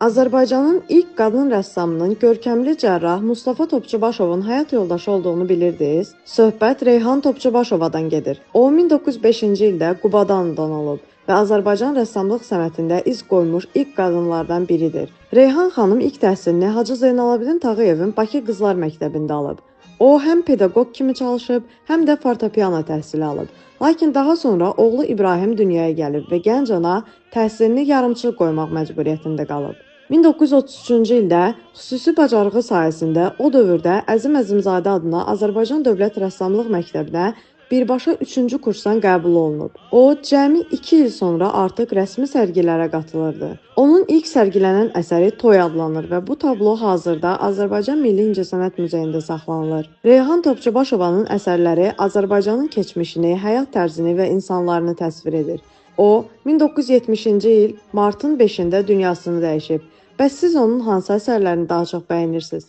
Azərbaycanın ilk qadın rəssamının görkəmli cərrah Mustafa Topçubaşovun həyat yoldaşı olduğunu bilirdiniz? Söhbət Reyhan Topçubaşovadan gedir. O 1905-ci ildə Qubada anadan olub və Azərbaycan rəssamlıq sənətində iz qoymuş ilk qadınlardan biridir. Reyhan xanım ilk təhsilini Hacı Zeynalabdin Tağıyevin Bakı Qızlar Məktəbində alıb. O həm pedaqoq kimi çalışıb, həm də fortepiano təhsili alıb. Lakin daha sonra oğlu İbrahim dünyaya gəlib və gənc ana təhsilini yarımçıq qoymaq məcburiyyətində qalıb. 1933-cü ildə xüsusi bacarığı sayəsində o dövrdə Əzim Əzimzadə adına Azərbaycan Dövlət Rəssamlıq Məktəbinə birbaşa 3-cü kursdan qəbul olunub. O, cəmi 2 il sonra artıq rəsmi sərgilərə qatılırdı. Onun ilk sərgilənən əsəri Toy adlanır və bu tablo hazırda Azərbaycan Milli İncəsənət Muzeyində saxlanılır. Reyhan Topçubaşovanın əsərləri Azərbaycanın keçmişini, həyat tərzini və insanlarını təsvir edir. O, 1970-ci il martın 5-də dünyasını dəyişib. Bəs siz onun hansı əsərlərini daha çox bəyənirsiniz?